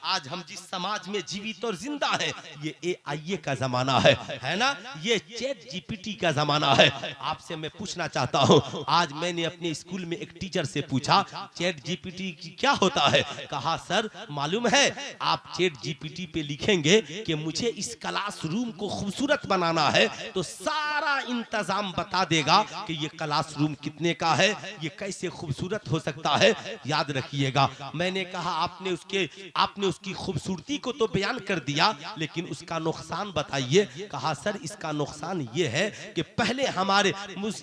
आज हम जिस समाज में जीवित और जिंदा है, ये AI का जमाना है ना, ये चैट जीपीटी का जमाना है। आपसे मैं पूछना चाहता हूँ, आज मैंने अपने स्कूल में एक टीचर से पूछा चैट जीपीटी क्या होता है। कहा सर मालूम है, आप चैट जीपीटी पे लिखेंगे कि मुझे इस क्लासरूम को खूबसूरत बनाना है तो सारा इंतजाम बता देगा कि ये क्लासरूम कितने का है, ये कैसे खूबसूरत हो सकता है। याद रखिएगा, मैंने कहा आपने उसकी खूबसूरती को तो बयान कर दिया, लेकिन उसका नुकसान बताइए। कहा सर इसका नुकसान ये है कि पहले हमारे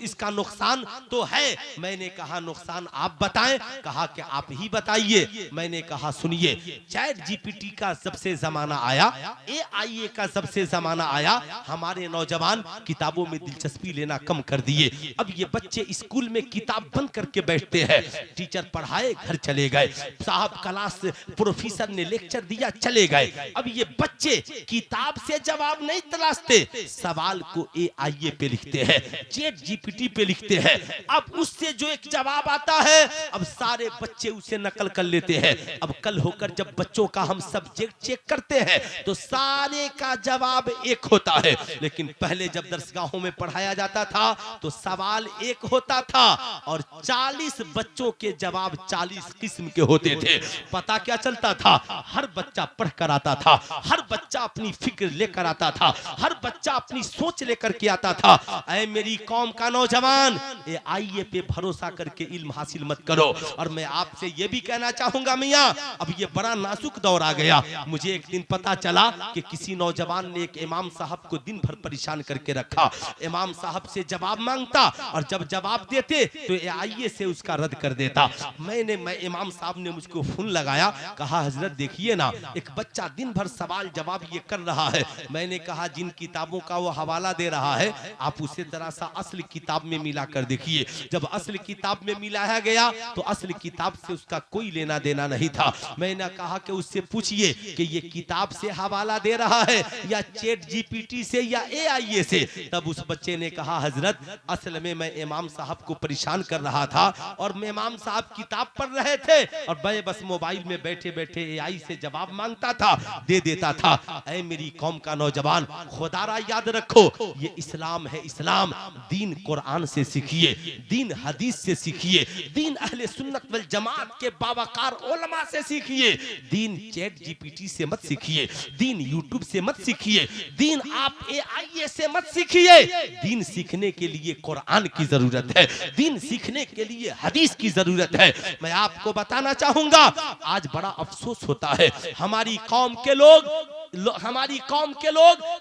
इसका नुकसान तो है। मैंने कहा नुकसान आप बताएं। कहा कि आप ही बताइए। मैंने कहा सुनिए, चैट जीपीटी का सबसे जमाना आया, AI का सबसे जमाना आया, हमारे नौजवान किताबों में दिलचस्पी लेना कम कर दिए। अब ये बच्चे स्कूल में किताब बंद करके बैठते हैं, टीचर पढ़ाए घर चले गए, साहब क्लास प्रोफेसर ने लेक्चर दिया चले गए। अब ये बच्चे किताब से जवाब नहीं तलाशते, सवाल को AI पे लिखते हैं, चैट जीपीटी पे लिखते हैं। अब उससे जो एक जवाब आता है, अब सारे बच्चे उसे नकल कर लेते हैं। अब कल होकर जब बच्चों का हम सब्जेक्ट चेक करते हैं तो सारे का जवाब एक होता है, लेकिन पहले जब दरसगाहों में पढ़ाया जाता था तो सवाल एक होता था और 40 बच्चों के जवाब 40 किस्म के होते थे। पता क्या चलता था, हर बच्चा पढ़ कर आता था, हर बच्चा अपनी फिक्र लेकर आता था, हर बच्चा अपनी सोच लेकर के आता था। ऐ मेरी कौम का नौजवान, AI पे भरोसा करके इल्म हासिल मत करो। और मैं आपसे ये भी कहना चाहूंगा मियां, अब ये बड़ा नाजुक दौर आ गया। मुझे एक दिन पता चला कि किसी नौजवान ने एक इमाम साहब को दिन भर परेशान करके रखा। इमाम साहब से जवाब मांगता और जब जवाब देते तो AI से उसका रद्द कर देता। मैं इमाम साहब ने मुझको फोन लगाया, कहा हजरत देखिए ना, एक बच्चा दिन भर सवाल जवाब ये कर रहा है। मैंने कहा जिन किताबों का वो हवाला दे रहा है आप उसे जरा सा असल किताब में मिला कर देखिए। जब असल किताब में मिलाया गया तो असल किताब से उसका कोई लेना देना नहीं था। मैंने कहा कि उससे पूछिए कि ये किताब से हवाला दे रहा है या चैट जीपीटी से या AI से। तब उस बच्चे ने कहा हजरत असल में मैं इमाम साहब को परेशान कर रहा था और मैं इमाम साहब किताब पढ़ रहे थे और मैं बस मोबाइल में बैठे बैठे AI से जवाब मांगता था, दे देता था। ऐ मेरी कौम का नौजवान, खुदारा याद रखो, ये इस्लाम है। इस्लाम दीन कुरान से सीखिए, दीन हदीस से सीखिए, दीन अहले सुन्नत वल जमात के बावकार उलमा से सीखिए। दीन चैट जीपीटी से मत सीखिए, दीन यूट्यूब से मत सीखिए, दीन आप AI से मत सीखिए। दीन सीखने के लिए कुरान की जरूरत है, दीन सीखने के लिए हदीस की जरूरत है। मैं आपको बताना चाहूंगा, आज बड़ा अफसोस होता है, हमारी कौम के लोग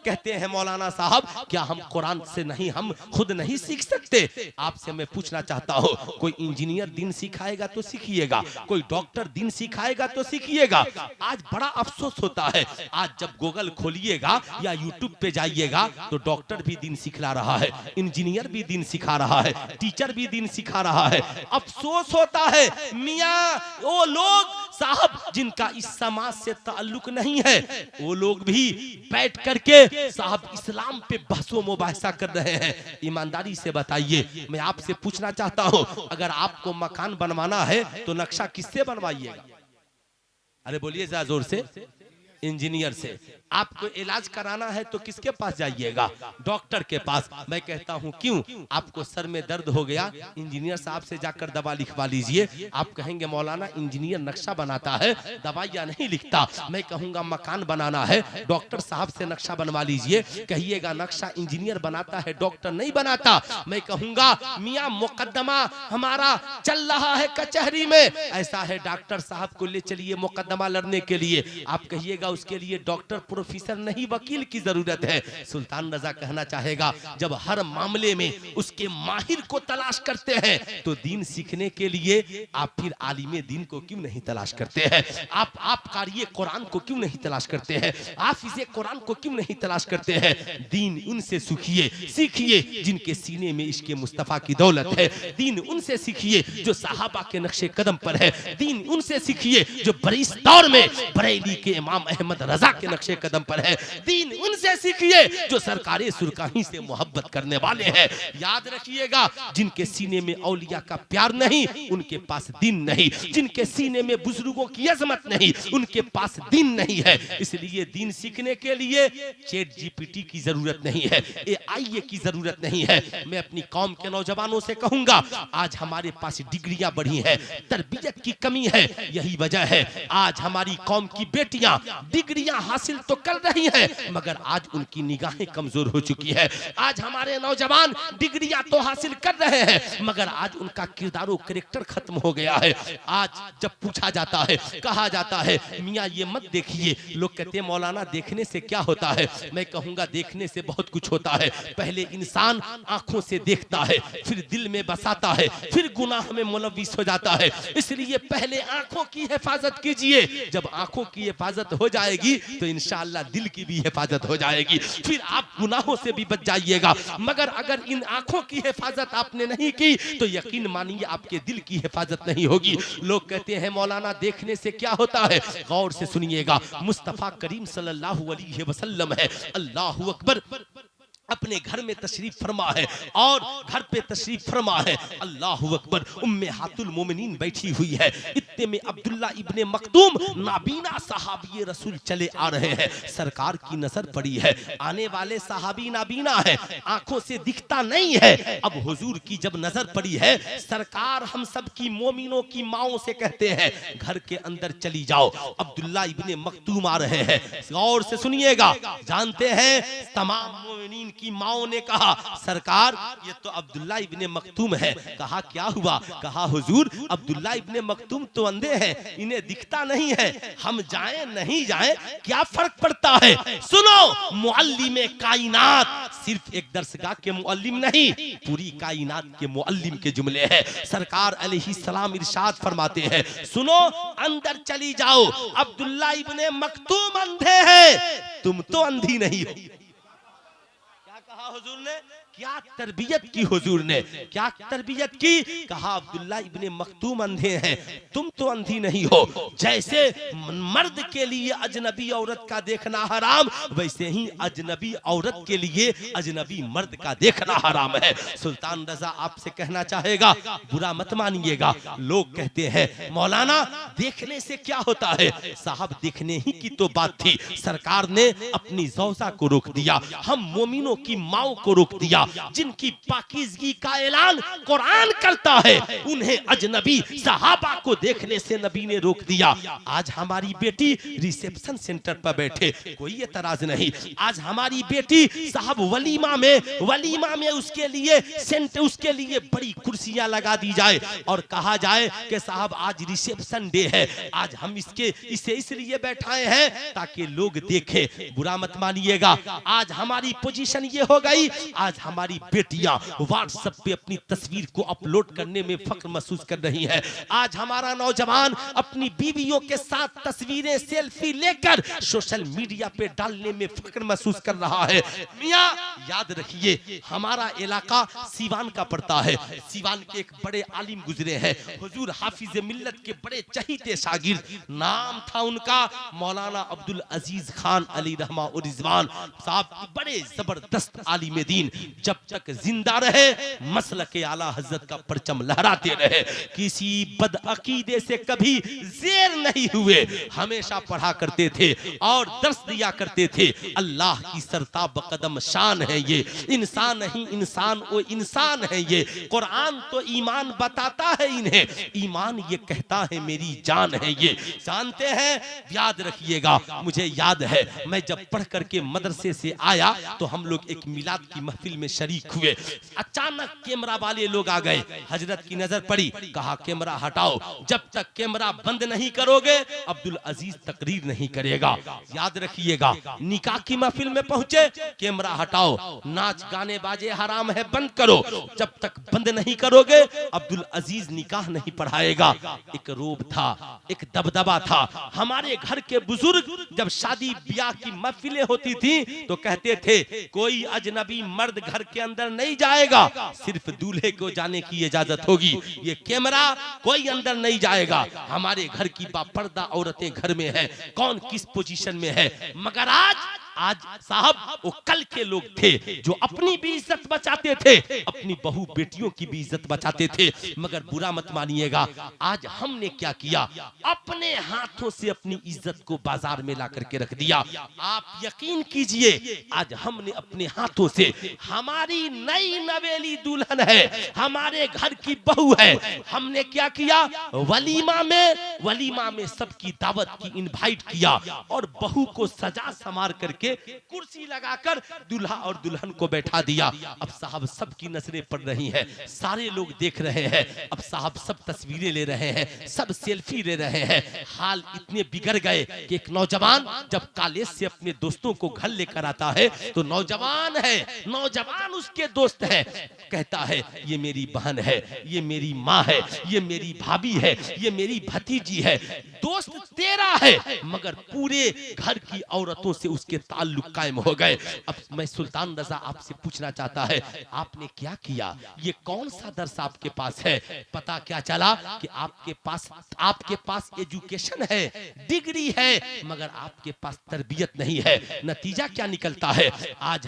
कहते हैं मौलाना साहब क्या हम कुरान से नहीं, हम खुद नहीं सीख सकते। आपसे मैं पूछना चाहता हूँ, कोई इंजीनियर दिन सिखाएगा तो सीखिएगा, कोई डॉक्टर दिन सिखाएगा तो सीखिएगा। आज बड़ा अफसोस होता है, आज जब गूगल खोलिएगा या यूट्यूब पे जाइएगा तो डॉक्टर भी दिन सिखला रहा है, इंजीनियर भी दिन सिखा रहा है, टीचर भी दिन सिखा रहा है। अफसोस होता है मियाँ, वो लोग साहब जिनका इस समाज से ताल्लुक नहीं है, वो लोग भी बैठ करके साहब इस्लाम पे बहसो मुबाहिसा कर रहे हैं। ईमानदारी से बताइए, मैं आपसे पूछना चाहता हूं, अगर आपको मकान बनवाना है तो नक्शा किससे बनवाइएगा? अरे बोलिए जरा जोर से। इंजीनियर से। आपको इलाज कराना है तो किसके पास जाइएगा? डॉक्टर के पास। मैं कहता हूं क्यों? आपको सर में दर्द हो गया, इंजीनियर साहब से जाकर दवा लिखवा लीजिए। आप कहेंगे मौलाना इंजीनियर नक्शा बनाता है, दवाइयां नहीं लिखता। मैं कहूंगा मकान बनाना है, डॉक्टर साहब से नक्शा बनवा लीजिए। कहिएगा नक्शा इंजीनियर बनाता है, डॉक्टर नहीं बनाता। मैं कहूंगा मियां मुकदमा हमारा चल रहा है कचहरी में, ऐसा है डॉक्टर साहब को ले चलिए मुकदमा लड़ने के लिए। आप कहिएगा उसके लिए डॉक्टर प्रोफेसर नहीं वकील की जरूरत है। सुल्तान रजा कहना चाहेगा जब हर मामले में उसके माहिर को तलाश करते हैं तो दीन सीखने के लिए आप फिर आलिमे दीन को क्यों नहीं तलाश करते हैं? आप कारिये कुरान को क्यों नहीं तलाश करते हैं? आप इसे कुरान को क्यों नहीं तलाश करते हैं? दीन उनसे सीखिए जिनके सीने में इश्क़ मुस्तफा की दौलत है। दीन उनसे सीखिए जो सहाबा के नक्शे कदम पर है। दीन उनसे सीखिए जो बड़े इस दौर में बरेली के इमाम अहमद रजा के नक्शे कदम पर है। दीन उनसे सीखिए जो सरकारे सुरकाही से मोहब्बत करने वाले हैं। याद रखिएगा, जिनके सीने में औलिया का प्यार नहीं उनके पास दीन नहीं, जिनके सीने में बुजुर्गों की अजमत नहीं उनके पास दीन नहीं है। इसलिए दीन सीखने के लिए चैट जीपीटी की जरूरत नहीं है, एआई की जरूरत नहीं है। मैं अपनी कौम के नौजवानों से कहूंगा, आज हमारे पास डिग्रियां बढ़ी हैं, तरबियत की कमी है। यही वजह है आज हमारी कौम की बेटियां डिग्रियां हासिल तो कर रही हैं मगर आज उनकी निगाहें कमजोर हो चुकी है। आज हमारे नौजवान डिग्रियां तो हासिल कर रहे हैं मगर आज उनका किरदारो कैरेक्टर खत्म हो गया है। आज जब पूछा जाता है, कहा जाता है मियां ये मत देखिए, लोग कहते हैं मौलाना देखने से क्या होता है। मैं कहूंगा देखने से बहुत कुछ होता है। पहले इंसान आंखों से देखता है, फिर दिल में बसाता है, फिर गुनाह में मुलव्विस हो जाता है। इसलिए पहले आंखों की हिफाजत कीजिए, जब आंखों की हिफाजत हो जाएगी तो इंशाअल्लाह दिल की भी हिफाजत हो जाएगी, फिर आप गुनाहों से भी बच जाइएगा। मगर अगर इन आंखों की हिफाजत आपने नहीं की तो यकीन मानिए आपके दिल की हिफाजत नहीं होगी। लोग कहते हैं मौलाना देखने से क्या होता है, गौर से सुनिएगा, मुस्तफा करीम सल्लल्लाहु अलैहि वसल्लम है, अल्लाहु अकबर, अपने घर में तशरीफ फरमा है और घर पे तशरीफ फरमा है, अल्लाहु अकबर, उम्मे हातुल मोमिनीन बैठी हुई है। इतने में अब्दुल्ला इब्ने मखतूम नाबीना सहाबी रसूल चले आ रहे हैं। सरकार की नजर पड़ी है, आने वाले सहाबी नाबीना है, आंखों से दिखता नहीं है। अब हुजूर की जब नजर पड़ी है, सरकार हम सब की मोमिनों की माओं से कहते हैं घर के अंदर चली जाओ। अब्दुल्ला इब्ने मखतूम आ रहे हैं, गौर से सुनिएगा। जानते हैं तमाम मोमिनीन की माओं ने कहा सरकार ये तो अब्दुल्ला इब्ने मखतूम है। कहा क्या हुआ? कहा हुजूर अब्दुल्ला इब्ने मखतूम तो अंधे हैं, इन्हें दिखता नहीं है, हम जाएं नहीं जाएं क्या फर्क पड़ता है। सुनो, मुअल्लिमे कायनात सिर्फ एक दरसगाह के मुअल्लिम नहीं, पूरी कायनात के मुअल्लिम के जुमले हैं। सरकार अलैहिस्सलाम इरशाद फरमाते हैं, सुनो अंदर चली जाओ, अब्दुल्ला इब्ने मखतूम अंधे हैं, तुम तो अंधी नहीं हो। कहा हुजूर ने, क्या तरबियत की हुजूर ने, क्या तरबियत की। कहा अब्दुल्ला इब्ने मखतूम अंधे हैं, तुम तो अंधी नहीं हो। जैसे मर्द के लिए अजनबी औरत का देखना हराम, वैसे ही अजनबी औरत के लिए अजनबी मर्द का देखना हराम है। सुल्तान रजा आपसे कहना चाहेगा, बुरा मत मानिएगा। लोग कहते हैं मौलाना देखने से क्या होता है। साहब देखने ही की तो बात थी, सरकार ने अपनी ज़ौजा को रोक दिया, हम मोमिनों की माओ को रोक दिया। जिनकी पाकीज़गी का ऐलान कुरान करता है उन्हें अजनबी सहाबा को देखने से नबी ने रोक दिया। आज हमारी बेटी रिसेप्शन सेंटर पर बैठे, कोई एतराज नहीं। आज हमारी बेटी साहब वलीमा में उसके लिए बड़ी कुर्सियां लगा दी जाए और कहा जाए कि साहब आज रिसेप्शन डे है, आज हम इसे इसलिए बैठाए हैं ताकि लोग देखें। बुरा मत मानिएगा, आज हमारी पोजीशन ये हो गई, आज हमारी बेटियां व्हाट्सएप पे अपनी तस्वीर को अपलोड करने में फख्र महसूस कर रही हैं। आज हमारा नौजवान अपनी बीवियों के साथ तस्वीरें सेल्फी लेकर सोशल मीडिया पे डालने में फख्र महसूस कर रहा है। मियां याद रखिए, हमारा इलाका सीवान का पड़ता है। सीवान के एक बड़े आलिम गुजरे हैं, हुजूर हाफिज मिल्लत के बड़े चहीते शागिर्द, नाम था उनका मौलाना अब्दुल अजीज खान अली रहमा और रिजवान साहब, बड़े जबरदस्त आलिम दीन। जब तक जिंदा रहे मसलक आला हजरत का परचम लहराते रहे, किसी बदअकीदे से कभी ज़ेर नहीं हुए, हमेशा पढ़ा करते थे और दर्स दिया करते थे। अल्लाह की सरताब कदम शान है ये, इंसान नहीं इंसान वो इंसान है ये। कुरान तो ईमान बताता है इन्हें, ईमान ये कहता है मेरी जान है ये। जानते हैं, याद रखिएगा, मुझे याद है मैं जब पढ़ करके मदरसे से आया तो हम लोग एक मिलाद की महफिल में शरीक हुए। अचानक कैमरा वाले लोग आ गए, हजरत की नजर पड़ी, कहा कैमरा हटाओ, जब तक कैमरा बंद नहीं करोगे अब्दुल अजीज तकरीर नहीं करेगा। याद रखिएगा, निकाह की महफिल में पहुंचे, कैमरा हटाओ, नाच गाने बाजे हराम है, बंद करो, जब तक बंद नहीं करोगे अब्दुल अजीज निकाह नहीं पढ़ाएगा। एक रोब था, एक दबदबा था। हमारे घर के बुजुर्ग जब शादी ब्याह की महफिलें होती थी तो कहते थे कोई अजनबी मर्द घर घर के अंदर नहीं जाएगा, सिर्फ दूल्हे को जाने की इजाजत होगी। ये कैमरा कोई अंदर नहीं जाएगा। हमारे घर की बापर्दा औरतें घर में है, कौन किस पोजीशन में है। मगर आज साहब वो कल के लोग थे जो अपनी भी इज्जत बचाते थे, अपनी बहू बेटियों की भी इज्जत बचाते थे। मगर बुरा मत मानिएगा, आज हमने क्या किया, अपने हाथों से अपनी इज्जत को बाजार में ला करके रख दिया। आप यकीन कीजिए, आज हमने अपने हाथों से, हमारी नई नवेली दुल्हन है, हमारे घर की बहू है, हमने क्या किया, वलीमा में सबकी दावत की इनवाइट किया और बहू को सजा संवार करके कुर्सी लगाकर दूल्हा और दुल्हन को बैठा दिया। अब साहब सबकी नजरें पड़ रही हैं, सारे लोग देख रहे हैं। अब साहब सब तस्वीरें ले रहे हैं, सब सेल्फी ले रहे हैं। हाल इतने बिगड़ गए कि एक नौजवान जब कॉलेज से अपने दोस्तों को घर लेकर आता है तो नौजवान है, नौजवान उसके दोस्त है, कहता है ये मेरी बहन है, ये मेरी माँ है, ये मेरी भाभी है, ये मेरी भतीजी है। दोस्त तेरा है, मगर पूरे घर की औरतों से उसके ताल्लुक कायम हो गए। अब मैं सुल्तान रजा आपसे पूछना चाहता है, आपने क्या किया? ये कौन सा दर्स आपके पास है? पता क्या चला कि आपके पास एजुकेशन है, डिग्री है, मगर आपके पास तरबियत नहीं है। नतीजा क्या निकलता है? आज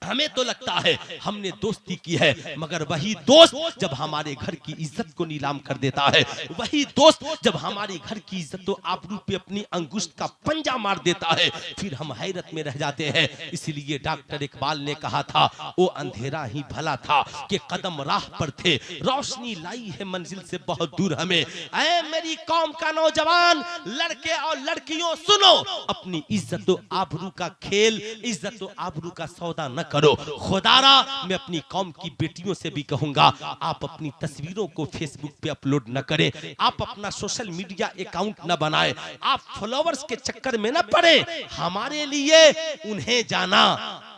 हमें तो लगता है हमने दोस्ती की है, मगर वही दोस्त जब हमारे घर की इज्जत को नीलाम कर देता है, वही दोस्त जब हमारे घर की इज्जत तो आबरू पे अपनी अंगुष्ठ का पंजा मार देता है, फिर हम हैरत में रह जाते हैं। इसलिए डॉक्टर इकबाल ने कहा था, वो अंधेरा ही भला था कि कदम राह पर थे, रोशनी लाई है मंजिल से बहुत दूर हमें। ऐ मेरी कौम का नौजवान, लड़के और लड़कियों सुनो, अपनी इज्जत आबरू का खेल, इज्जत आबरू का सौदा न करो। खुदारा मैं अपनी कौम की बेटियों से भी कहूंगा, आप अपनी तस्वीरों को फेसबुक पे अपलोड न करें, आप अपना सोशल मीडिया अकाउंट न बनाएं, आप फॉलोअर्स के चक्कर में न पड़े। हमारे लिए उन्हें जाना,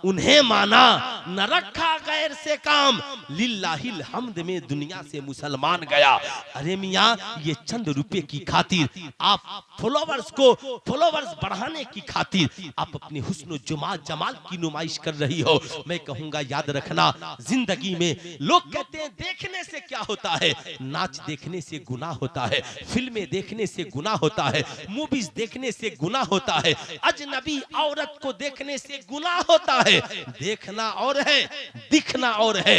उन्हें माना, न रखा गैर से काम, लिल्लाहिल हम्द में दुनिया से मुसलमान गया। अरे मियां, ये चंद रुपए की खातिर आप फॉलोअर्स बढ़ाने की खातिर आप अपने हुस्न जमाल की नुमाइश कर रही हो। मैं कहूंगा याद रखना, जिंदगी में लोग कहते हैं देखने से क्या होता है, नाच देखने से गुनाह होता है, फिल्में देखने से गुनाह होता है, मूवीज देखने से गुनाह होता है, अजनबी औरत को देखने से गुनाह होता है। देखना और है, दिखना और है।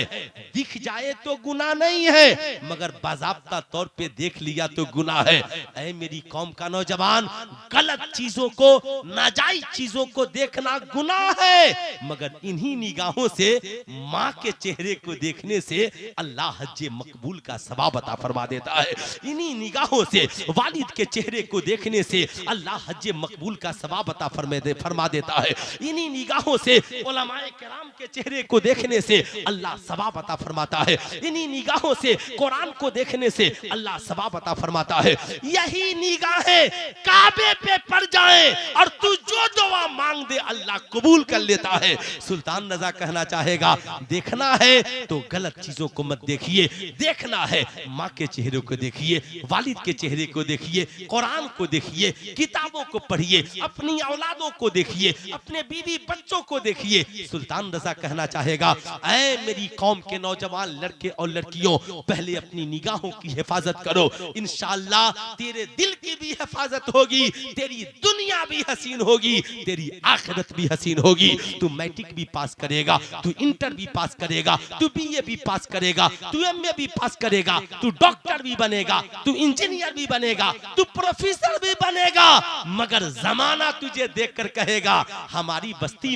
दिख जाए तो गुनाह नहीं है, मगर बाज़ाब्ता तौर पे देख लिया तो गुनाह है। ऐ मेरी कौम का नौजवान, गलत चीजों को, नाजायज चीजों को देखना गुनाह है, मगर इन्हीं निगाहों से माँ के चेहरे को देखने से अल्लाह हज्जे मकबूल का सवाब अता फरमा देता है। इन्हीं निगाहों से वालिद के चेहरे को देखने से अल्लाह हज्जे मकबूल का सवाब अता फरमा देता है। इन्हीं निगाहों से उलमाए किराम के चेहरे को देखने से अल्लाह सवाब अता फरमाता है। इन्हीं निगाहों से कुरान को देखने से अल्लाह सवाब अता फरमाता है। यही निगाहें काबे पे पड़ जाएं और तू जो दुआ मांग दे अल्लाह कबूल कर लेता है। सुल्तान रजा कहना चाहेगा, देखना है तो गलत चीजों को मत देखिए, देखना है माँ के चेहरे को देखिए, वालिद के चेहरे को देखिए, कुरान को देखिए, किताबों को पढ़िए, अपनी औलादों को देखिए, अपने बीवी बच्चों को देखिए। सुल्तान रजा कहना चाहेगा, ऐ मेरी कौम के नौजवान लड़के और लड़कियों, पहले अपनी निगाहों की हिफाजत करो, इंशाअल्लाह तेरे दिल की भी हिफाजत होगी, तेरी दुनिया भी हसीन होगी, तेरी आखिरत भी हसीन होगी। तू मैट्रिक भी पास करेगा, तू इंटर भी पास करेगा, तू बीए भी पास करेगा, तू एमए भी पास करेगा, तू डॉक्टर भी बनेगा, तू इंजीनियर भी बनेगा, तू प्रोफेसर भी बनेगा, मगर जमाना तुझे देखकर कहेगा, हमारी बस्ती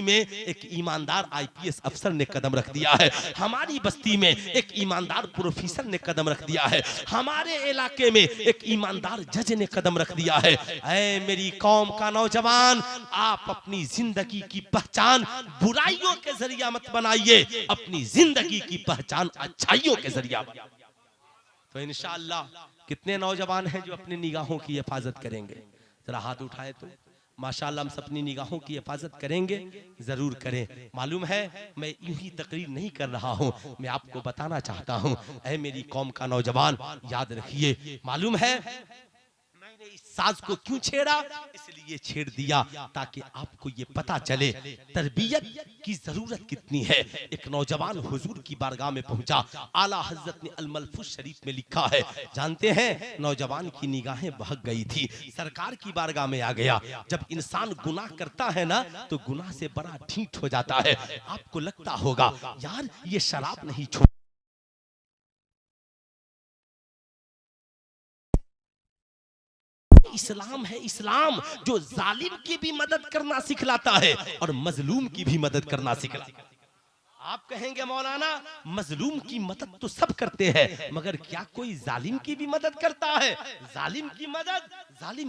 में एक ईमानदार आईपीएस अफसर ने कदम रख दिया है, हमारी बस्ती में एक ईमानदार प्रोफेसर ने कदम रख दिया है, हमारे इलाके में एक ईमानदार जज ने कदम रख दिया है। ऐ मेरी कौम का नौजवान, आप अपनी जिंदगी की पहचान बुराइयों के जरिया मत बनाइए, अपनी जिंदगी की पहचान अच्छाइयों के जरिया। तो इंशाअल्लाह कितने नौजवान हैं जो अपनी निगाहों की हिफाजत करेंगे? जरा हाथ उठाए तो। माशाअल्लाह हम अपनी निगाहों की हिफाजत करेंगे, जरूर करें। मालूम है मैं यूं ही तकरीर नहीं कर रहा हूं, मैं आपको बताना चाहता हूं, ऐ मेरी कौम का नौजवान याद रखिए, मालूम है मैं मैंने इस साज को क्यों छेड़ा? इसलिए छेड़ दिया ताकि आपको ये पता चले तरबियत की जरूरत कितनी है। एक नौजवान हुजूर की बारगाह में पहुंचा, आला हजरत ने अल मलफूज शरीफ में लिखा है, जानते हैं नौजवान की निगाहें बहक गई थी, सरकार की बारगाह में आ गया। जब इंसान गुनाह करता है ना तो गुनाह से बड़ा ढीठ हो जाता है। आपको लगता होगा यार ये शराब नहीं छोड़, इस्लाम है इस्लाम जो जालिम की भी मदद करना सिखलाता है और मजलूम की भी मदद करना सिखलाता है। आप कहेंगे मौलाना मजलूम की मदद तो सब करते हैं मगर क्या कोई जालिम की भी मदद करता है? जालिम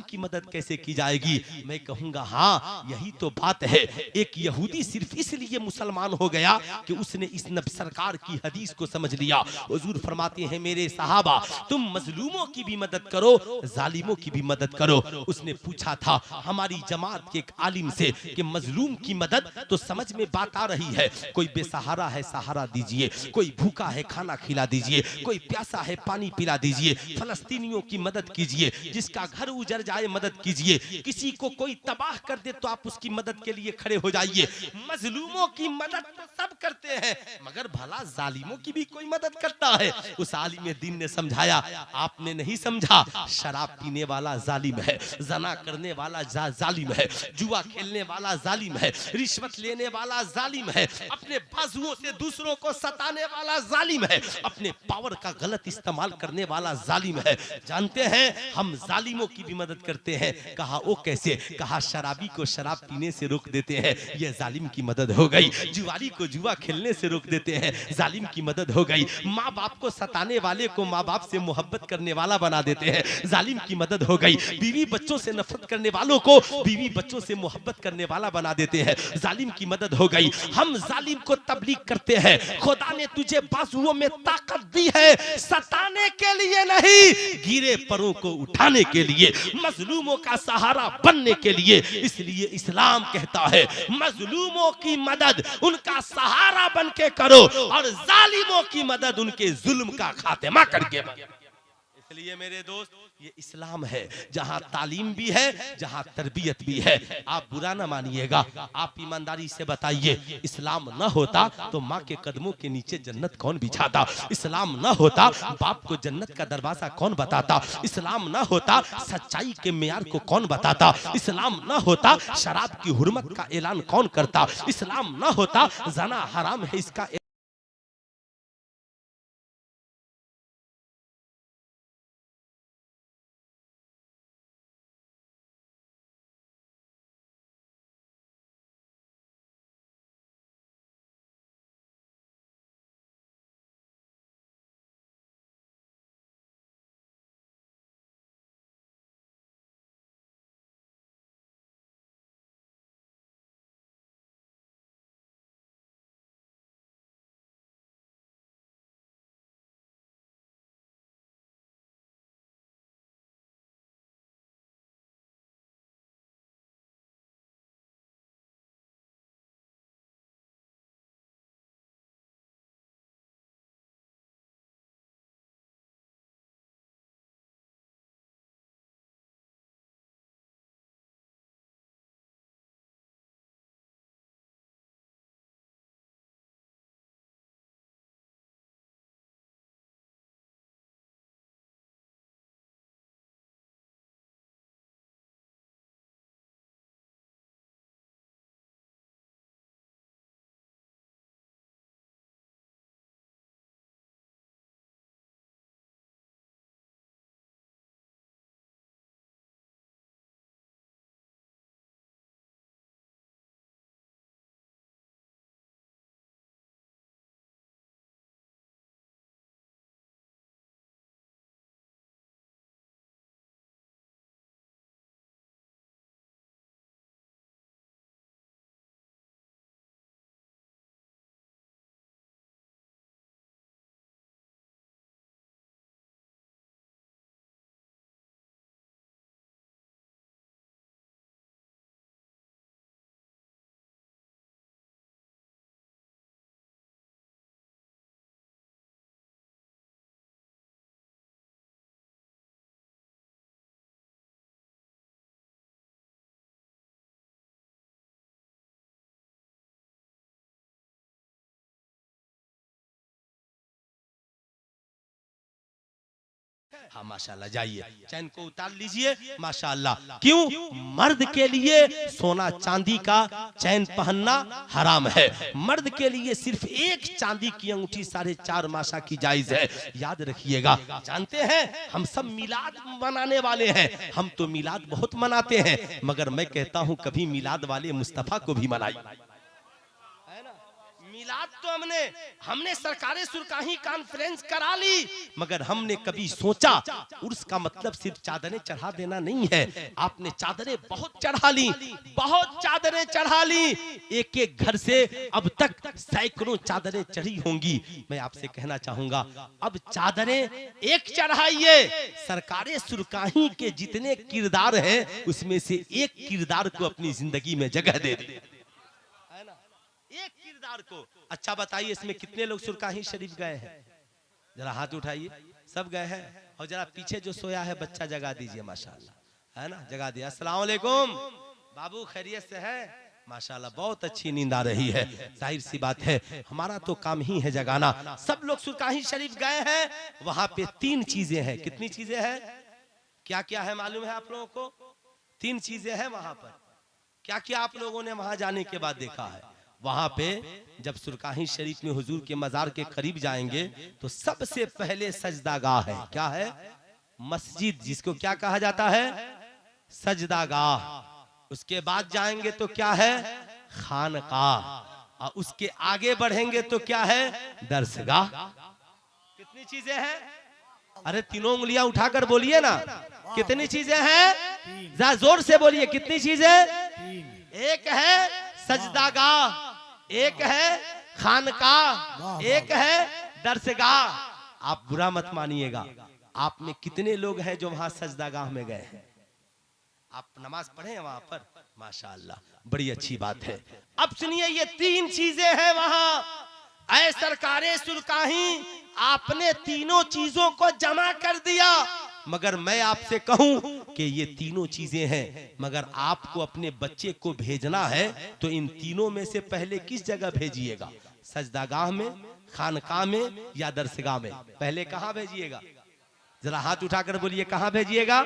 की मदद कैसे की जाएगी? मैं कहूंगा हाँ यही तो बात है। एक यहूदी सिर्फ इसलिए मुसलमान हो गया कि उसने इस नबी सरकार की हदीस को समझ लिया। हुजूर फरमाते हैं मेरे सहाबा तुम मजलूमों की भी मदद करो जालिमों की भी मदद करो। उसने पूछा था हमारी जमात के एक आलिम से कि मजलूम की मदद तो समझ में बात आ रही है, कोई बेसहारा है सहारा दीजिए, कोई भूखा है खाना खिला दीजिए, कोई प्यासा है पानी पिला दीजिए, फलस्तीनियों की मदद कीजिए, जिसका घर उजड़ जाए मदद कीजिए, किसी को कोई तबाह कर दे तो आप उसकी मदद के लिए खड़े हो जाइए। मजलूमों की मदद तो सब करते हैं मगर भला जालिमों की भी कोई मदद करता है? उस आलिम दीन ने समझाया, आपने नहीं समझा, शराब पीने वाला जालिम है, जना करने वाला जालिम है, जुआ खेलने वाला जालिम है, रिश्वत लेने वाला जालिम है, अपने बाजुओं से दूसरों को सताने वाला जालिम है, अपने पावर का गलत इस्तेमाल करने वाला जालिम है। जानते हैं हम जालिमों की भी मदद करते हैं। कहा वो कैसे? कहा शराबी को शराब पीने से रोक देते हैं, यह जालिम की मदद हो गई। जुआरी को जुआ खेलने से रोक देते हैं, जालिम की मदद हो गई। माँ बाप को सताने वाले को माँ बाप से मोहब्बत करने वाला बना देते हैं, जालिम की मदद हो गई। बीवी बच्चों से नफरत करने वालों को बीवी बच्चों से मोहब्बत करने वाला बना देते हैं, जालिम की मदद हो गई। हम जालिम को तबलीग करते हैं, खुदा ने तुझे बाजुओं में ताकत दी है सताने के लिए नहीं, गिरे परों को उठाने के लिए, मजलूमों का सहारा बनने के लिए। इसलिए इस्लाम कहता है मजलूमों की मदद उनका सहारा बन के करो और जालिमों की मदद उनके जुल्म का खात्मा करके। इसलिए मेरे दोस्त ये इस्लाम है जहां तालीम भी है, जहां तरबियत भी है। आप बुरा ना मानिएगा, आप ईमानदारी से बताइए इस्लाम ना होता तो माँ के कदमों के नीचे जन्नत कौन बिछाता? इस्लाम ना होता बाप को जन्नत का दरवाजा कौन बताता? इस्लाम ना होता सच्चाई के मेयार को कौन बताता? इस्लाम ना होता शराब की हुर्मत का ऐलान कौन करता? इस्लाम ना होता जना हराम है इसका हाँ माशाल्लाह, जाइए चैन को उतार लीजिए माशाल्लाह। क्यों? मर्द के लिए सोना चांदी का चैन पहनना हराम है। मर्द के लिए सिर्फ एक चांदी की अंगूठी 4.5 मासा की जायज है। याद रखिएगा। जानते हैं हम सब मिलाद मनाने वाले हैं, हम तो मिलाद बहुत मनाते हैं, मगर मैं कहता हूं कभी मिलाद वाले मुस्तफा को भी मनाई है ना। मिलाद तो हमने सरकारें सुरकाही कॉन्फ्रेंस करा ली, मगर हमने कभी सोचा उर्स का मतलब सिर्फ चादरें चढ़ा देना नहीं है। आपने चादरें बहुत चढ़ा ली, बहुत चादरें चढ़ा ली। एक एक घर से अब तक सैकड़ों चादरें चढ़ी होंगी। मैं आपसे कहना चाहूंगा अब चादरें एक चढ़ाइए। सरकारें सुरकाही के जितने किरदार हैं उसमें से एक किरदार को अपनी जिंदगी में जगह दे दी, एक किरदार को। अच्छा बताइए इसमें कितने लोग सुरकाही शरीफ गए हैं? जरा हाथ उठाइए। सब गए हैं? और जरा पीछे जो सोया है बच्चा जगा दीजिए माशाल्लाह, है ना, जगा दिया। अस्सलाम वालेकुम बाबू, खैरियत से है? माशाल्लाह बहुत अच्छी नींद आ रही है। जाहिर सी बात है हमारा तो काम ही है जगाना। सब लोग सुरकाही शरीफ गए हैं, वहां पे 3 चीजें हैं। कितनी चीजें हैं? क्या क्या है मालूम है आप लोगों को? 3 चीजें हैं वहां पर। क्या क्या आप लोगों ने वहां जाने के बाद देखा है? वहां पे जब सुरकाही शरीफ में हुजूर के मजार के करीब जाएंगे तो सबसे पहले सजदागाह है। क्या है? मस्जिद, जिसको क्या कहा जाता है? सजदागाह। उसके बाद जाएंगे तो क्या है? खानकाह। और उसके आगे बढ़ेंगे तो क्या है? दरसगाह। कितनी चीजें हैं? अरे तीनों उंगलियां उठाकर बोलिए ना, कितनी चीजें हैं? जरा जोर से बोलिए, कितनी चीजें? एक है सजदागाह, एक है खानकाह, एक है दरसगाह। आप बुरा मत मानिएगा, आप में कितने लोग हैं जो वहां सजदागाह में गए हैं? आप नमाज पढ़े हैं वहां पर? माशाअल्लाह, बड़ी अच्छी बात है। अब सुनिए, ये 3 चीजें हैं वहां। ऐ सरकारे सुरकाही, आपने तीनों चीजों को जमा कर दिया, मगर मैं आपसे कहूं कि ये तीनों चीजें हैं, मगर आपको अपने बच्चे को भेजना है तो इन तीनों में से पहले किस जगह भेजिएगा? सजदागाह में, खानकाह में या दरसगाह में? पहले कहां भेजिएगा? जरा हाथ उठाकर बोलिए, कहां भेजिएगा?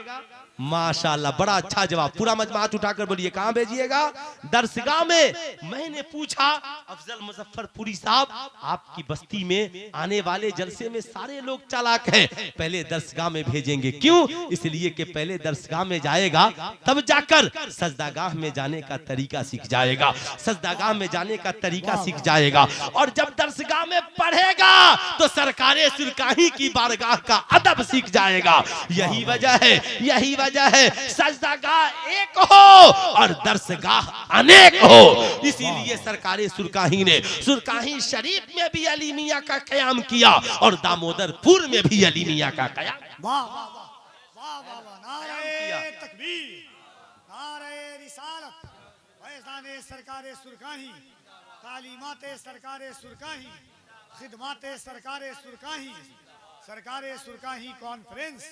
माशाल्लाह, बड़ा अच्छा जवाब। पूरा मजमा हाथ उठाकर बोलिए, कहां भेजिएगा? दरसगाह में। मैंने पूछा अफजल मुजफ्फरपुरी साहब, आपकी बस्ती में आने वाले जलसे में सारे लोग चालाक हैं, पहले दरसगाह में भेजेंगे। क्यों? इसलिए कि पहले दरसगाह में जाएगा तब जाकर सजदागाह में जाने का तरीका सीख जाएगा, सजदागाह में जाने का तरीका सीख जाएगा। और जब दरसगाह में पढ़ेगा तो सरकारे सुरकाही की बारगाह का अदब सीख जाएगा। यही वजह है, यही वजह है सजदागाह एक हो और दरसगाह अनेक हो। इसीलिए सरकारे सुरकाही ने सुरकाही शरीफ में भी अली मियां का क़याम किया और दामोदरपुर में भी अली मियां का क़याम। वाह वाह वाह वाह वाह, नारे तकबीर, नारे रिसालत, फैज़ाने सरकारे सुरकाही, तालीमाते सरकारे सुरकाही, खिदमाते सरकारे सुरकाही, सरकारे सुरकाही कॉन्फ्रेंस।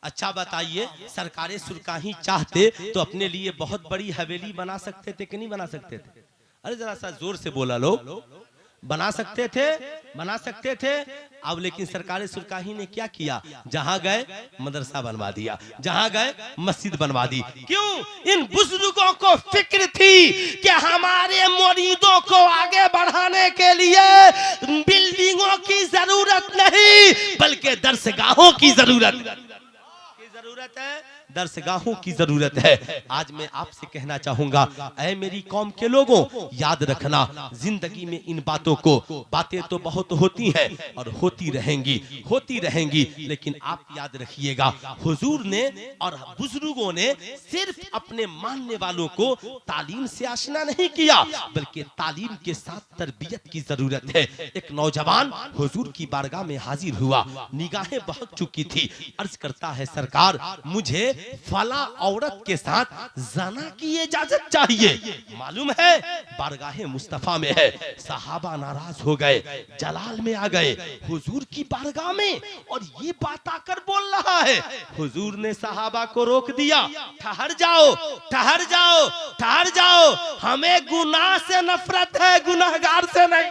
अच्छा बताइए, सरकारे सुरकाही चाहते तो अपने लिए बहुत बड़ी हवेली बना सकते थे कि नहीं बना सकते थे? अरे जरा सा जोर से बोला लो। बना सकते थे, बना सकते थे। अब लेकिन सरकारे सुरकाही ने क्या किया? जहां गए मदरसा बनवा दिया, जहां गए मस्जिद बनवा दी। क्यों? इन बुजुर्गों को फिक्र थी कि हमारे मुरीदों को आगे बढ़ाने के लिए बिल्डिंगों की जरूरत नहीं बल्कि दरसगाहों की जरूरत है, दरसगाहों की जरूरत है। आज मैं आपसे कहना चाहूंगा, ऐ मेरी कौम के लोगों, याद रखना जिंदगी में इन बातों को। बातें तो बहुत होती हैं और होती रहेंगी, लेकिन आप याद रखिएगा, हुजूर ने और बुजुर्गों ने सिर्फ अपने मानने वालों को तालीम से आशना नहीं किया, बल्कि तालीम के साथ तरबियत की जरूरत है। एक नौजवान हुजूर की बारगाह में हाजिर हुआ, निगाहें बहक चुकी थी। अर्ज करता है, सरकार मुझे फला औरत के साथ जना की इजाजत चाहिए। मालूम है बारगाहे मुस्तफा में है। सहाबा नाराज हो गए, जलाल में आ गए हुजूर की बारगाह में, और ये बात आकर बोल रहा है। हुजूर ने सहाबा को रोक दिया, ठहर जाओ, ठहर जाओ, ठहर जाओ, हमें गुनाह से नफरत है, गुनहगार से नहीं।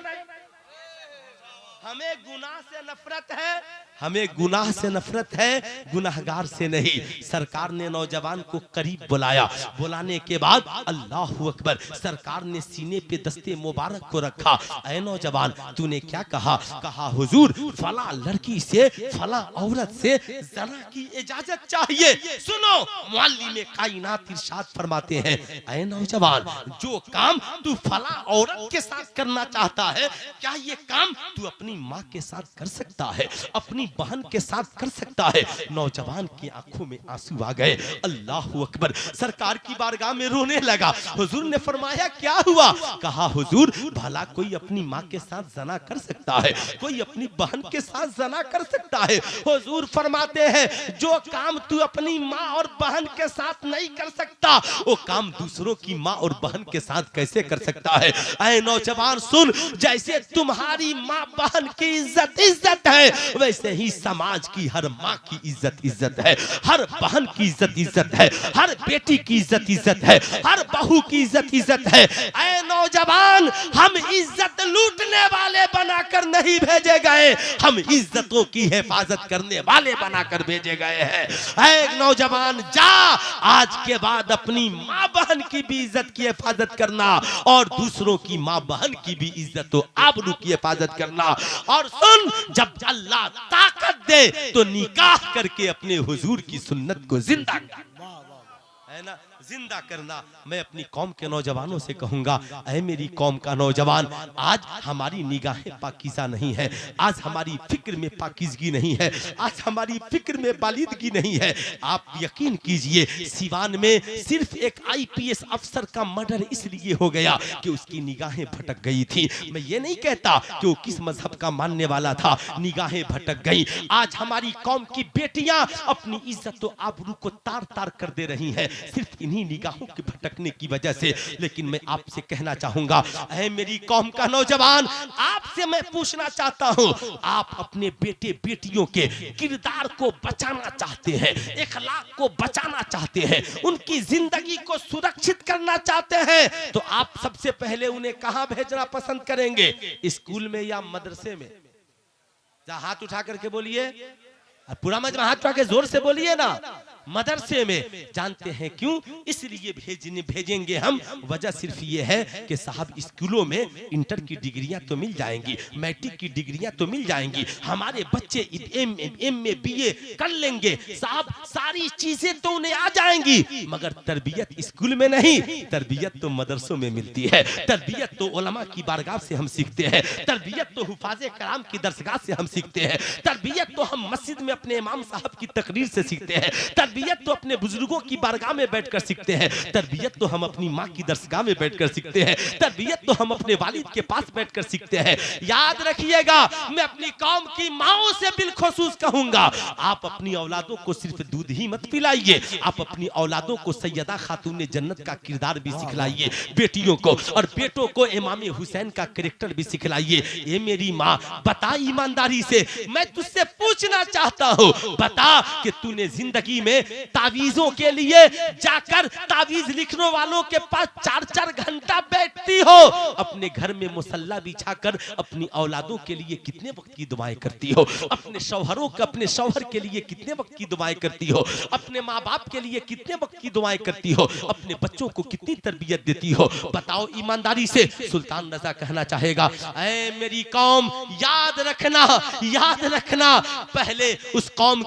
हमें गुनाह से नफरत है, हमें गुनाह से नफरत है, गुनाहगार से नहीं। सरकार ने नौजवान को करीब बुलाया, बुलाने के बाद अल्लाह अकबर, सरकार ने सीने पे दस्ते मुबारक को रखा। ऐ नौजवान, तूने क्या कहा? कहा हुजूर फला लड़की से, फला औरत से जना की इजाजत चाहिए। सुनो, मुअल्लिम कायनात इरशाद फरमाते हैं, ऐ नौजवान, जो काम तू फला औरत के साथ करना चाहता है, क्या ये काम तू अपनी माँ के साथ कर सकता है, अपनी बहन के साथ कर सकता है? नौजवान की आंखों में आंसू आ गए। अल्लाह अकबर, सरकार की बारगाह में रोने लगा। हुजूर ने फरमाया क्या हुआ? कहा हुजूर, भला कोई अपनी माँ के साथ जना कर सकता है, कोई अपनी बहन के साथ जना कर सकता है? हुजूर फरमाते हैं, जो काम तू अपनी माँ और बहन के साथ नहीं कर सकता, वो काम दूसरों की माँ और बहन के साथ कैसे कर सकता है? ऐ नौजवान सुन, जैसे तुम्हारी माँ बहन की इज्जत इज्जत है, वैसे ही समाज की हर माँ की इज्जत इज्जत है, हर बहन की इज्जत इज्जत है, हर बेटी की इज्जत इज्जत है, हर बहू की इज्जत इज्जत है। ऐ नौजवान, हम इज्जत लूटने वाले बनाकर नहीं भेजे गए, हम इज्जतों की हिफाजत करने वाले बनाकर भेजे गए हैं। ऐ नौजवान, जा आज के बाद अपनी माँ बहन की भी इज्जत की हिफाजत करना और दूसरों की माँ बहन की भी इज्जत और आबरू की हिफाजत करना। और सुन, जब अल्लाह ताकत दे तो निकाह करके अपने हुजूर की सुन्नत को जिंदा कर, है ना, जिंदा करना। मैं अपनी कौम के नौजवानों से कहूंगा, ऐ मेरी कौम का नौजवान, आज हमारी निगाहें पाकीज़ा नहीं है, आज हमारी फिक्र में पाकीज़गी नहीं है, आज हमारी फिक्र में बालिदगी नहीं है। आप यकीन कीजिए, सिवान में सिर्फ एक IPS अफसर का मर्डर इसलिए हो गया कि उसकी निगाहें भटक गई थी। मैं ये नहीं कहता कि वो किस मजहब का मानने वाला था, निगाहें भटक गई। आज हमारी कौम की बेटियां अपनी इज्जत और आबरू को तार तार कर दे रही हैं, सिर्फ इन्हीं निगाहों के भटकने की वजह से। लेकिन मैं आपसे कहना चाहूंगा, ऐ मेरी कौम का नौजवान, आपसे मैं पूछना चाहता हूं, आप अपने बेटे बेटियों के किरदार को बचाना चाहते हैं, इखलाक को बचाना चाहते हैं, उनकी जिंदगी को सुरक्षित करना चाहते हैं, तो आप सबसे पहले उन्हें कहां भेजना पसंद करेंगे? स्कूल में या मदरसे में? हाथ उठा करके बोलिए, पूरा मजमा हाथ उठा के जोर से बोलिए ना। मदरसे में। जानते हैं क्यों? इसलिए भेजेंगे हम, वजह सिर्फ ये है कि साहब स्कूलों में इंटर की डिग्रियां तो मिल जाएंगी, मैट्रिक की डिग्रियां तो मिल जाएंगी, हमारे बच्चे MA BA कर लेंगे साहब, सारी चीजें तो उन्हें आ जाएंगी, मगर तरबियत स्कूल में नहीं, तरबियत तो मदरसों में मिलती है, तरबियत तो उलमा की बारगाह से हम सीखते हैं, तरबियत तो हुफाज़े कराम की दरसगाह से हम सीखते हैं, तरबियत तो हम मस्जिद में अपने इमाम साहब की तकरीर से सीखते हैं, तरबियत तो अपने बुजुर्गों की बारगाह में बैठकर सीखते हैं, तरबियत तो हम अपनी माँ की दरसगाह में बैठकर सीखते हैं, तरबियत तो हम अपने वालिद के पास बैठकर सीखते हैं। याद रखिएगा, मैं अपनी कौम की माओं से बिलखुसूस कहूंगा, आप अपनी औलादों को सिर्फ दूध ही मत पिलाइए, आप अपनी औलादों को सैयदा खातून जन्नत का किरदार भी सिखलाइए, बेटियों को और बेटों को इमाम हुसैन का कैरेक्टर भी सिखलाइए। ये मेरी माँ, बता ईमानदारी से, मैं तुझसे पूछना चाहता हूँ, बता कि तूने जिंदगी में तावीजों के लिए जाकर तावीज लिखने वालों के पास 4-4 घंटा बैठती हो, अपने घर में मुसल्ला बिछाकर अपनी औलादों के लिए कितने वक्त की दुआएं करती हो, अपने शौहरों का अपने शौहर के लिए कितने वक्त की दुआएं करती हो, अपने माँ बाप के लिए कितने वक्त की दुआएं करती हो, अपने बच्चों को कितनी तरबियत देती हो, बताओ ईमानदारी से। सुल्तान रजा कहना चाहेगा, ऐ मेरी कौम, याद रखना, पहले उस कौम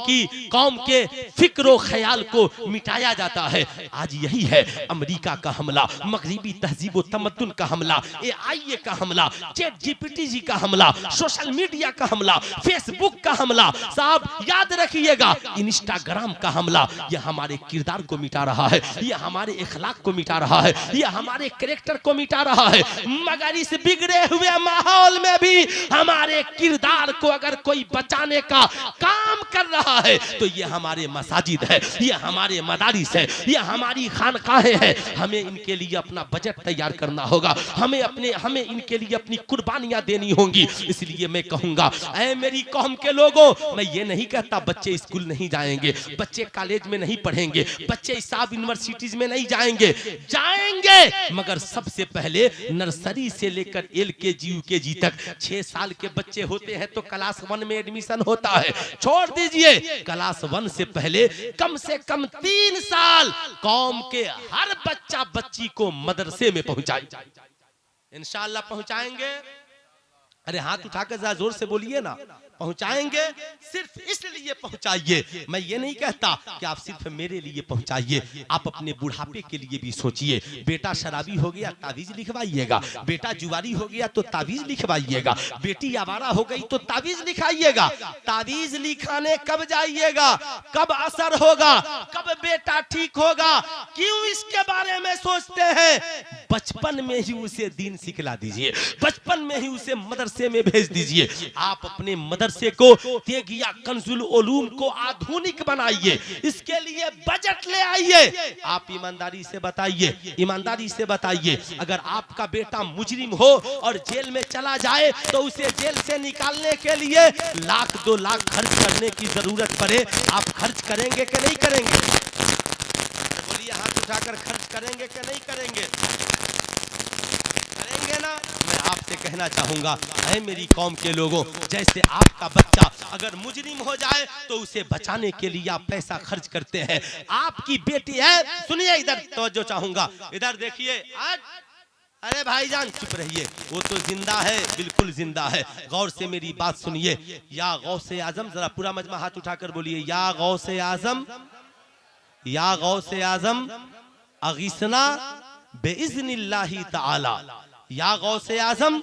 के फिक्र ख्याल को मिटाया जाता है। आज यही है अमेरिका का हमला, मगरिबी तहजीब व तमद्दुन का हमला, AI का हमला, ChatGPT का हमला, सोशल मीडिया का हमला, फेसबुक का हमला, साहब याद रखिएगा, इंस्टाग्राम का हमला, यह हमारे किरदार को मिटा रहा है, यह हमारे इखलाक को मिटा रहा है, यह हमारे कैरेक्टर को मिटा रहा है। मगर इस बिगड़े हुए माहौल में भी हमारे किरदार को अगर कोई बचाने का काम कर रहा है तो यह हमारे मसाजिद है, है, ये हमारे मदारिस है, ये हमारी खानकाहें हैं। हमें इनके लिए अपना बजट तैयार करना होगा, हमें इनके लिए अपनी कुर्बानियां देनी होंगी। इसलिए मैं कहूंगा, ऐ मेरी कौम के लोगों, मैं ये नहीं कहता बच्चे स्कूल नहीं जाएंगे, बच्चे कॉलेज में नहीं पढ़ेंगे, बच्चे सब यूनिवर्सिटीज में नहीं जाएंगे, मगर सबसे पहले नर्सरी से लेकर LKG UKG तक 6 साल के बच्चे होते हैं तो क्लास 1 में एडमिशन होता है। छोड़ दीजिए, क्लास 1 से पहले कम से कम 3 साल कौम के हर बच्चा बच्ची को मदरसे में पहुंचाए। इंशाअल्लाह पहुंचाएंगे। अरे हाथ उठाकर जरा जोर से बोलिए ना, पहुंचाएंगे। सिर्फ इसलिए पहुंचाइए, मैं ये नहीं कहता कि आप सिर्फ मेरे लिए पहुंचाइए, आप अपने बुढ़ापे के लिए भी सोचिए। बेटा शराबी हो गया, तावीज लिखवाइएगा, बेटा जुआरी हो गया तो तावीज लिखवाइएगा, बेटी आवारा हो गई तो तावीज लिखाइएगा। तावीज लिखाने कब जाइएगा, कब असर होगा, कब बेटा ठीक होगा, क्यों इसके बारे में सोचते हैं? बचपन में ही उसे दीन सिखला दीजिए, बचपन में ही उसे मदरसे में भेज दीजिए। आप अपने मदरसे को, तेगिया कंजुल उलूम को आधुनिक बनाइए, इसके लिए बजट ले आइए। आप ईमानदारी से बताइए, ईमानदारी से बताइए, अगर आपका बेटा मुजरिम हो और जेल में चला जाए तो उसे जेल से निकालने के लिए 1-2 लाख खर्च करने की जरूरत पड़े, आप खर्च करेंगे कि नहीं करेंगे? बोलिए, हाथ उठाकर खर्च करेंगे कि नहीं करेंगे? करेंगे ना। मैं आपसे कहना चाहूंगा, ऐ मेरी कौम के लोगों, जैसे आपका बच्चा अगर मुजरिम हो जाए तो उसे बचाने के लिए आप पैसा खर्च करते हैं। आपकी बेटी है, सुनिए, इधर तवज्जो चाहूंगा, इधर देखिए। आज अरे भाईजान चुप रहिए, वो तो जिंदा है, बिल्कुल जिंदा है। गौर से मेरी बात सुनिए। या गौसे आजम, जरा पूरा मजमा हाथ उठाकर बोलिए, या गौसे आजम, या गौसे आजम अगिसना बेइज़्निल्लाहि ताला, या गौसे आजम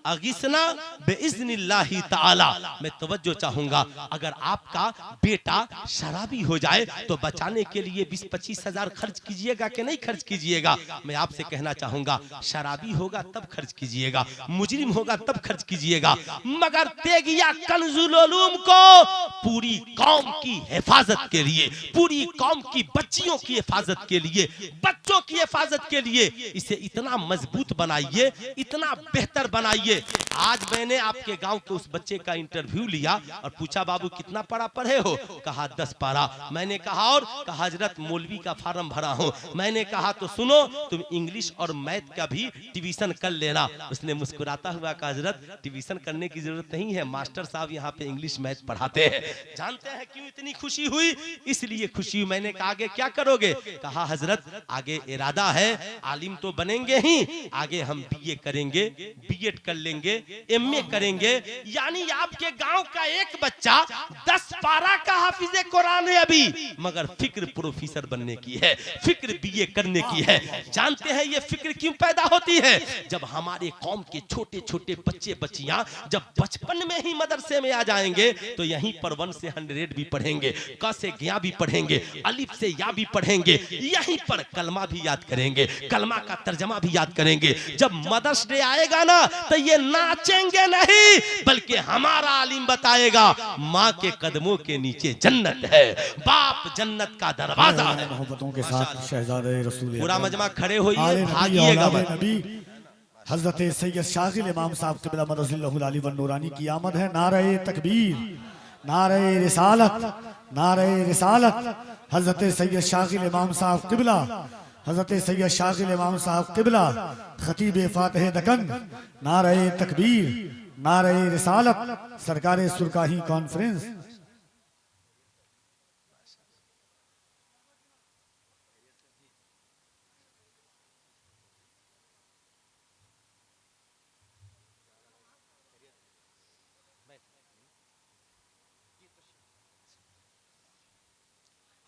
अगिसना बेइज़्निल्लाहि ताला। मैं तवज्जो चाहूंगा, अगर आपका बेटा शराबी हो जाए तो बचाने के लिए 20-25 हजार खर्च कीजिएगा कि नहीं खर्च कीजिएगा? मैं आपसे कहना चाहूंगा, शराबी होगा तब खर्च कीजिएगा, मुजरिम होगा तब खर्च कीजिएगा, मगर तेगिया कंजुल उलूम को पूरी कौम की हिफाजत के लिए, पूरी कौम की बच्चियों की हिफाजत के लिए, बच्चों की हिफाजत के लिए इसे इतना मजबूत बनाइए, इतना बेहतर बनाइए। आज मैंने आपके गांव के उस बच्चे का इंटरव्यू लिया और पूछा, बाबू कितना पढ़ा पढ़े हो? कहा 10 पारा। मैंने कहा और? कहा हजरत मौलवी का फार्म भरा हूं। मैंने कहा तो सुनो, तुम इंग्लिश और मैथ का भी ट्यूशन कर लेना। उसने मुस्कुराता हुआ कहा, हजरत ट्यूशन करने की जरूरत नहीं है, मास्टर साहब यहाँ पे इंग्लिश मैथ पढ़ाते हैं। जानते हैं क्यों इतनी खुशी हुई? इसलिए खुशी हुई, मैंने कहा आगे क्या करोगे? कहा हजरत आगे इरादा है, आलिम तो बनेंगे ही, आगे हम BA करेंगे, B.Ed कर लेंगे, MA करेंगे। यानी आपके गांव का एक बच्चा 10 पारा का हाफिज़े कुरान है अभी, मगर फिक्र प्रोफेसर बनने की है, फिक्र BA करने की है। जानते हैं ये फिक्र क्यों पैदा होती है? जब हमारे कौम के छोटे छोटे बच्चे बच्चियां जब बचपन में ही मदरसे में आ जाएंगे तो यहीं पर 1 से 100 भी पढ़ेंगे, क से ज्ञा भी पढ़ेंगे, अलिफ से या भी पढ़ेंगे, यहीं पर कलमा भी याद करेंगे, कलमा का तर्जमा भी याद करेंगे। जब मदर्स डे आएगा ना तो ये नाचेंगे नहीं, बल्कि हमारा आलिम बताएगा माँ के कदमों के नीचे जन्नत है, बाप जन्नत का दरवाजा है। मोहब्बतों के साथ शहजादे रसूल पूरा मजमा खड़े होइए, भागिएगा मत। हजरत सैयद शागिल इमाम साहब क़िबला मदज़िल्लहुल आली व नूरानी की आमद है। नारे तकबीर, नारे रिसालत, नारे रिसालत। हजरत सैयद शागिल इमाम साहब क़िबला, हजरत सैयद शागिल इमाम साहब क़िबला खतीब फातिह दकन, नारे तकबीर, नारे रिसालत। सरकार सुरकाही कॉन्फ्रेंस।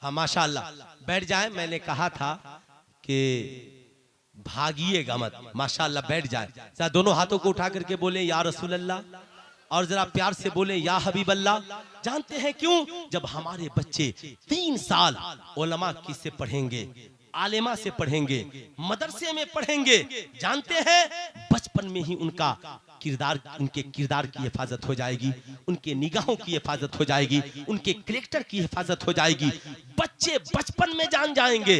हाँ माशाअल्लाह, बैठ जाए। मैंने कहा था कि भागिएगा मत। माशाअल्लाह बैठ जाए। जरा दोनों हाथों को उठा करके बोले या रसूल अल्लाह, और जरा प्यार से बोले या हबीब अल्लाह। जानते हैं क्यों? जब हमारे बच्चे 3 साल उलमा किससे पढ़ेंगे, आलिमा से पढ़ेंगे, मदरसे में पढ़ेंगे, जानते हैं बचपन में ही उनका किरदार, उनके किरदार की हिफाजत हो जाएगी, उनके निगाहों की हिफाजत हो जाएगी, उनके कैरेक्टर की हिफाजत हो जाएगी। बच्चे बचपन में जान जाएंगे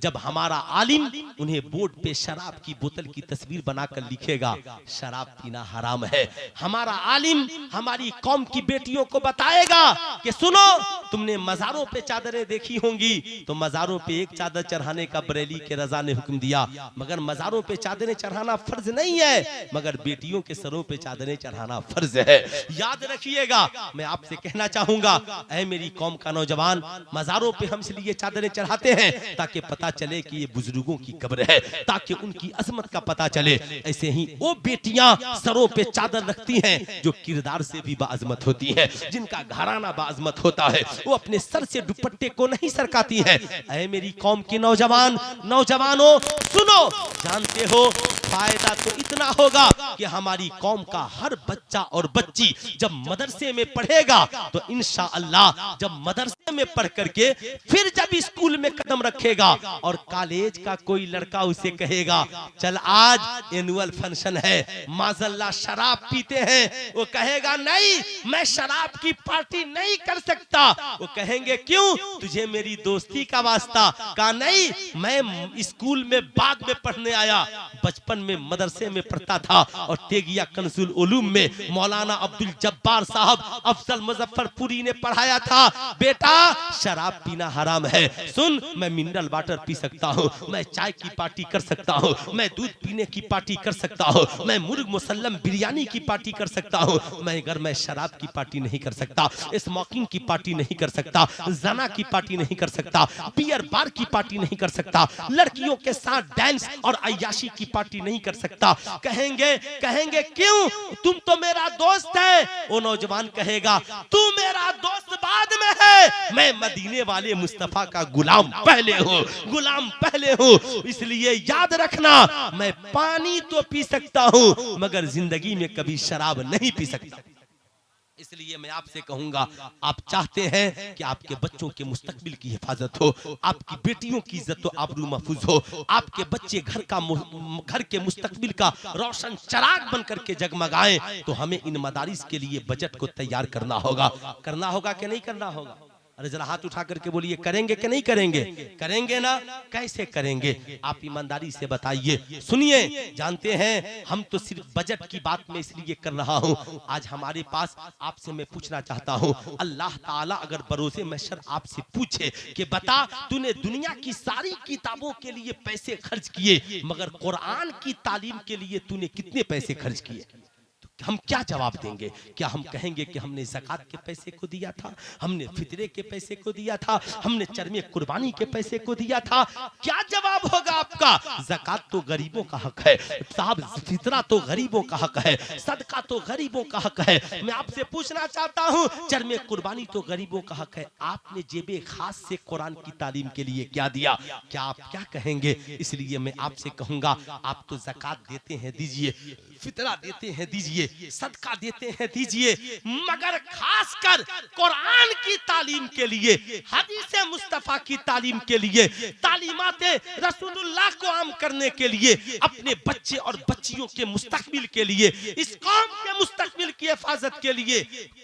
जब हमारा आलिम उन्हें बोर्ड पे शराब की बोतल की तस्वीर बनाकर लिखेगा शराब पीना हराम है। हमारा आलिम हमारी कौम की बेटियों को बताएगा कि सुनो, तुमने मजारों पे चादरें देखी होंगी, तो मजारों पे एक चादर चढ़ाने का बरेली के रजा ने हुक्म दिया, मगर मजारों पे चादरें चढ़ाना फर्ज नहीं है, मगर बेटियों के सरों पे चादरें चढ़ाना फर्ज है। याद रखिएगा, मैं आपसे कहना चाहूंगा, ऐ मेरी कौम का नौजवान, मजारों पे हम इसलिए चादरें चढ़ाते हैं ताकि पता चले कि ये बुजुर्गों की कब्र है, ताकि उनकी अजमत का पता चले। ऐसे ही वो बेटियां सरों पे चादर रखती हैं जो किरदार से भी बाअजमत होती हैं, जिनका घराना बाअजमत होता है, वो अपने सर से दुपट्टे को नहीं सरकाती है। ऐ मेरी कौम के नौजवान, नौजवानों सुनो, जानते हो फायदा तो इतना होगा कि हमारी कौम का हर बच्चा और बच्ची जब मदरसे में पढ़ेगा तो इंशाअल्लाह जब मदरसे में पढ़ करके फिर जब स्कूल में कदम रखेगा और कॉलेज का कोई लड़का उसे कहेगा चल आज एनुअल फंक्शन है, माज़ल्लाह शराब पीते हैं, वो कहेगा नहीं मैं शराब की पार्टी नहीं कर सकता। वो कहेंगे क्यों, तुझे मेरी दोस्ती का वास्ता? कहा नहीं, मैं स्कूल में बाद में पढ़ने आया, बचपन में मदरसे में पढ़ता था और तेगिया कंजुल उलूम में मौलाना अब्दुल जब्बार साहब अफजल मुजफ्फरपुरी ने पढ़ाया था, बेटा शराब पीना हराम है। सुन, मैं मिनरल वाटर पी सकता हूँ, मैं चाय की पार्टी कर सकता हूँ, मैं दूध पीने की पार्टी कर सकता हूँ, मैं मुर्ग मुसल्लम बिरयानी की पार्टी कर सकता हूँ, मैं शराब की पार्टी नहीं कर सकता, स्मोकिंग की पार्टी नहीं कर सकता, जना की पार्टी नहीं कर सकता, बियर बार की पार्टी नहीं कर सकता, लड़कियों के साथ डांस और अय्याशी की पार्टी नहीं कर सकता। कहेंगे क्यों, तुम तो मेरा दोस्त है। वो नौजवान कहेगा तू मेरा दोस्त बाद में है, मैं मदीने वाले मुस्तफा का गुलाम पहले हूँ। इसलिए याद रखना, मैं पानी तो पी सकता हूँ मगर जिंदगी में कभी शराब नहीं पी सकता। इसलिए मैं आपसे कहूंगा, आप चाहते हैं कि आपके बच्चों के मुस्तकबिल की हिफाजत हो, आपकी बेटियों की इज्जत तो आबरू महफूज हो, आपके बच्चे घर के मुस्तकबिल का रोशन चराग बन करके जगमगाएं, तो हमें इन मदारिस के लिए बजट को तैयार करना होगा कि नहीं करना होगा? अरे जरा हाथ उठा करके बोलिए, करेंगे कि नहीं करेंगे? करेंगे ना? कैसे करेंगे आप ईमानदारी से बताइए। सुनिए, जानते हैं हम तो सिर्फ बजट की बात में इसलिए कर रहा हूं, आज हमारे पास आपसे मैं पूछना चाहता हूं, अल्लाह ताला अगर बरोसे महशर आपसे पूछे कि बता तूने दुनिया की सारी किताबों के लिए पैसे खर्च किए मगर कुरान की तालीम के लिए तूने कितने पैसे खर्च किए? हम क्या जवाब देंगे? क्या हम कहेंगे कि हमने ज़कात के पैसे को दिया था, हमने फितरे के पैसे को दिया था, हमने चरमे कुर्बानी के पैसे को दिया था? क्या जवाब होगा आपका? ज़कात तो गरीबों का हक है साहब, फितरा तो गरीबों का हक है, सदका तो गरीबों का हक है। मैं आपसे पूछना चाहता हूँ, चरमे कुर्बानी तो गरीबों का हक है, आपने जेबे खास से कुरान की तालीम के लिए क्या दिया? क्या आप क्या कहेंगे? इसलिए मैं आपसे कहूंगा, आप तो ज़कात देते हैं दीजिए, फितरा देते हैं दीजिए, सदका देते हैं दीजिए, मगर खासकर कुरान की तालीम के लिए, हदीस मुस्तफा की तालीम के लिए, तालीमाते रसूलुल्लाह को आम करने के लिए, अपने बच्चे और बच्चियों के मुस्तकबिल के लिए, इस कौम के मुस्तकबिल की हिफाजत के लिए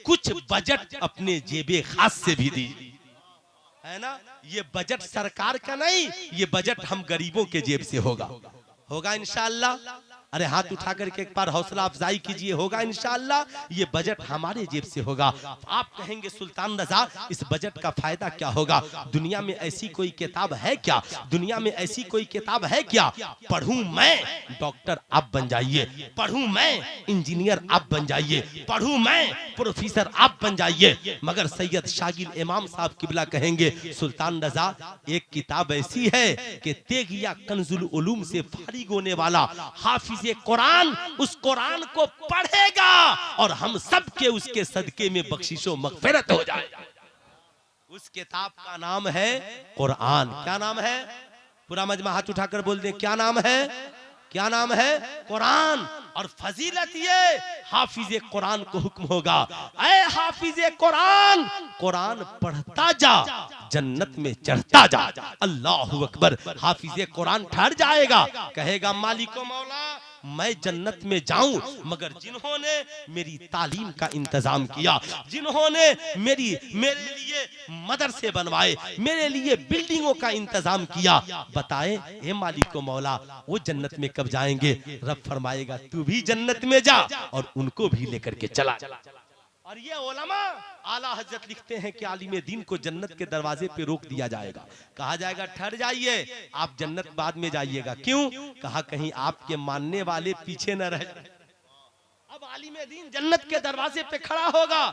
कुछ बजट अपने जेबे खास से भी दीजिए, है ना? ये बजट सरकार का नहीं, ये बजट हम गरीबों के जेब से होगा इंशाअल्लाह। अरे हाथ उठा करके एक बार हौसला अफजाई कीजिए, होगा इंशाअल्लाह। ये बजट हमारे जेब से होगा। आप कहेंगे सुल्तान रजा इस बजट का फायदा क्या होगा? दुनिया में ऐसी कोई किताब है क्या? दुनिया में ऐसी कोई किताब है क्या? पढ़ूं मैं डॉक्टर आप बन जाइए, पढ़ूं मैं इंजीनियर आप बन जाइए, पढ़ूं मैं प्रोफेसर आप बन जाइए, मगर सैयद शागिल इमाम साहब किबला कहेंगे सुल्तान रजा एक किताब ऐसी है कि तेगिया कंजुल उलूम से फारिग होने वाला हाफिज कुरान उस कुरान को पढ़ेगा और हम सब के उसके सदके में बख्शिशो मगफिरत हो जाएगा। उस किताब का नाम है कुरान। क्या नाम है? पूरा मजमा हाथ उठाकर बोल दे, क्या नाम है? क्या नाम है? कुरान। और फजीलत ये हाफिज कुरान को हुक्म होगा, ऐ हाफिज कुरान, कुरान पढ़ता जा, जन्नत में चढ़ता जा। अल्लाहु अकबर। हाफिज कुरान ठहर जाएगा, कहेगा मालिको मौला मैं जन्नत में जाऊं, मगर जिन्होंने मेरी तालीम का इंतजाम किया, जिन्होंने मेरे लिए मदरसे बनवाए, मेरे लिए बिल्डिंगों का इंतजाम किया। बताए हे मालिक को मौला, वो जन्नत में कब जाएंगे? रब फरमाएगा तू भी जन्नत में जा और उनको भी लेकर के चला। और ये उलमा आला हजरत लिखते हैं कि आलिम दीन को जन्नत के दरवाजे पे रोक दिया जाएगा, कहा जाएगा ठहर जाइए, आप जन्नत बाद में जाइएगा। क्यों? कहा कहीं आपके मानने वाले पीछे न रह जाए। अब आलिम दीन जन्नत के दरवाजे पे खड़ा होगा।